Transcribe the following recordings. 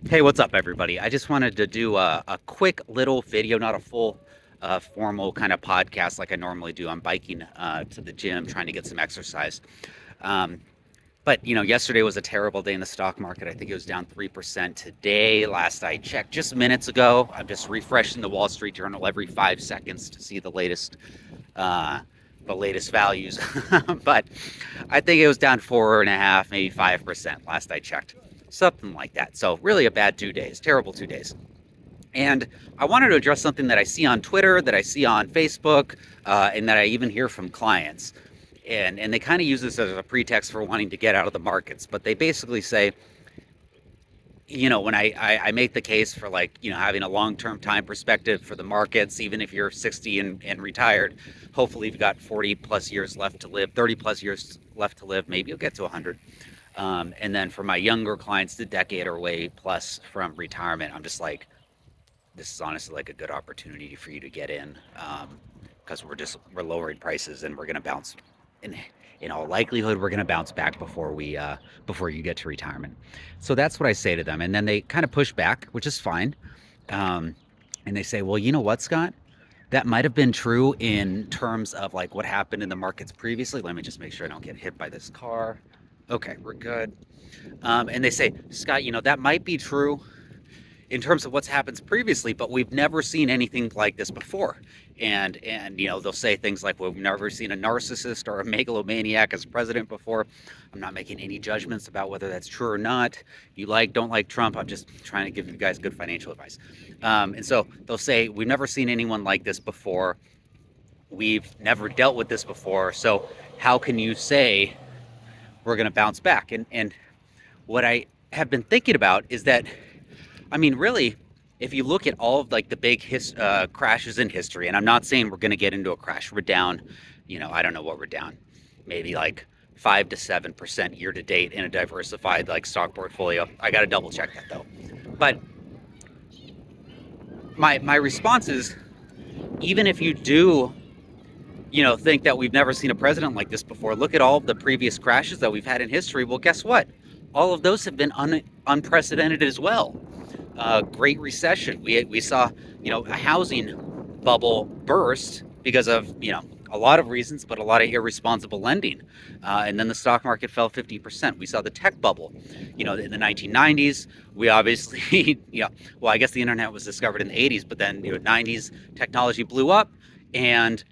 Hey, what's up, everybody? I just wanted to do a quick little video, not a full formal kind of podcast like I normally do. I'm biking to the gym, trying to get some exercise. Um, but, yesterday was a terrible day in the stock market. I think it was down 3% today. Last I checked just minutes ago, I'm just refreshing the Wall Street Journal every 5 seconds to see uh, the latest values. But I think it was down 4.5, maybe 5% last I checked. Something like that. So really a bad 2 days, terrible 2 days. And I wanted to address something that I see on Twitter, that I see on Facebook, and that I even hear from clients. And they kind of use this as a pretext for wanting to get out of the markets. But they basically say, when I make the case for, like, having a long-term time perspective for the markets, even if you're 60 and retired, hopefully you've got 40 plus years left to live, 30 plus years left to live, maybe you'll get to 100. And then for my younger clients, the decade or way plus from retirement, I'm just like, this is honestly like a good opportunity for you to get in, because we're lowering prices and we're going to bounce. In all likelihood, we're going to bounce back before you get to retirement. So that's what I say to them, and then they kind of push back, which is fine. Um, and they say, well, you know what, Scott? That might have been true in terms of like what happened in the markets previously. Let me just make sure I don't get hit by this car. Okay, we're good. And they say, Scott, that might be true in terms of what's happened previously, but we've never seen anything like this before. And they'll say things like, well, we've never seen a narcissist or a megalomaniac as president before. I'm not making any judgments about whether that's true or not. You don't like Trump. I'm just trying to give you guys good financial advice. And so they'll say, we've never seen anyone like this before. We've never dealt with this before. So how can you say we're going to bounce back? And what I have been thinking about is that, I mean, really, if you look at all of like the big crashes in history, and I'm not saying we're going to get into a crash. We're down, I don't know what we're down, maybe like 5 to 7% year to date in a diversified like stock portfolio. I got to double check that though. But my response is, even if you do, think that we've never seen a president like this before, look at all of the previous crashes that we've had in history. Well, guess what? All of those have been unprecedented as well. Great Recession. We saw, a housing bubble burst because of, a lot of reasons, but a lot of irresponsible lending. And then the stock market fell 50%. We saw the tech bubble, in the 1990s. We obviously, well, I guess the internet was discovered in the 80s, but then, 90s technology blew up, and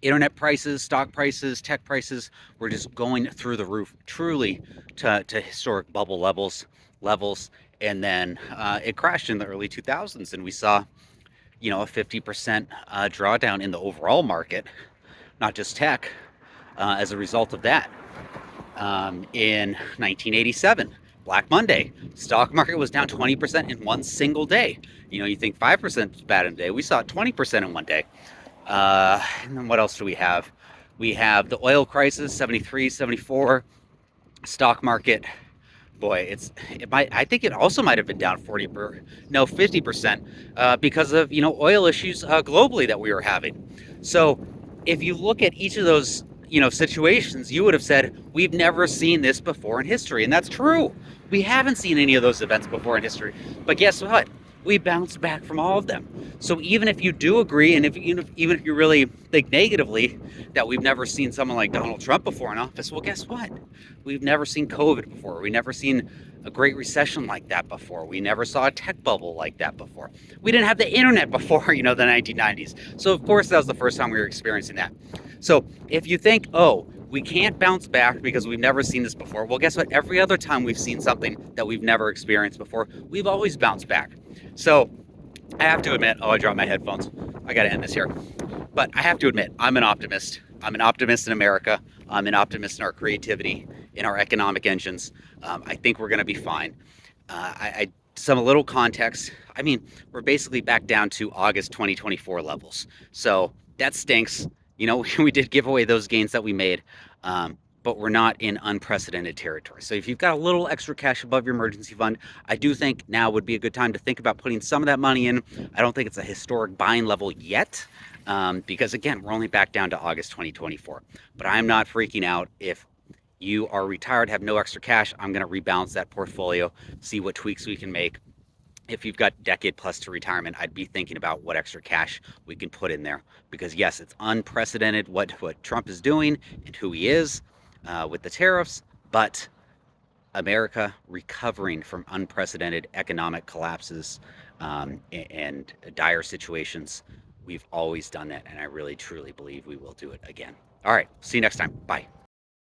internet prices, stock prices, tech prices were just going through the roof, truly to historic bubble levels. And then it crashed in the early 2000s, and we saw, a 50% drawdown in the overall market, not just tech, as a result of that. In 1987, Black Monday, stock market was down 20% in one single day. You think 5% is bad in a day. We saw 20% in one day. And then what else do we have? We have the oil crisis, 73, 74, stock market. Boy, I think it also might have been down 50%, because of, oil issues globally that we were having. So if you look at each of those, situations, you would have said, we've never seen this before in history. And that's true. We haven't seen any of those events before in history. But guess what? We bounced back from all of them. So even if you do agree, and even if you really think negatively that we've never seen someone like Donald Trump before in office, well, guess what? We've never seen COVID before. We never seen a Great Recession like that before. We never saw a tech bubble like that before. We didn't have the internet before, the 1990s. So of course that was the first time we were experiencing that. So if you think, oh, we can't bounce back because we've never seen this before, well, guess what? Every other time we've seen something that we've never experienced before, we've always bounced back. So I have to admit, I dropped my headphones. I got to end this here. But I have to admit, I'm an optimist. I'm an optimist in America. I'm an optimist in our creativity, in our economic engines. I think we're going to be fine. Some little context. I mean, we're basically back down to August 2024 levels. So that stinks. We did give away those gains that we made, but we're not in unprecedented territory. So if you've got a little extra cash above your emergency fund, I do think now would be a good time to think about putting some of that money in. I don't think it's a historic buying level yet, because again, we're only back down to August 2024. But I'm not freaking out. If you are retired, have no extra cash, I'm going to rebalance that portfolio, see what tweaks we can make. if you've got decade plus to retirement, I'd be thinking about what extra cash we can put in there, because yes, it's unprecedented what Trump is doing and who he is with the tariffs, but America recovering from unprecedented economic collapses and dire situations. We've always done that, and I really truly believe we will do it again. All right, see you next time. Bye.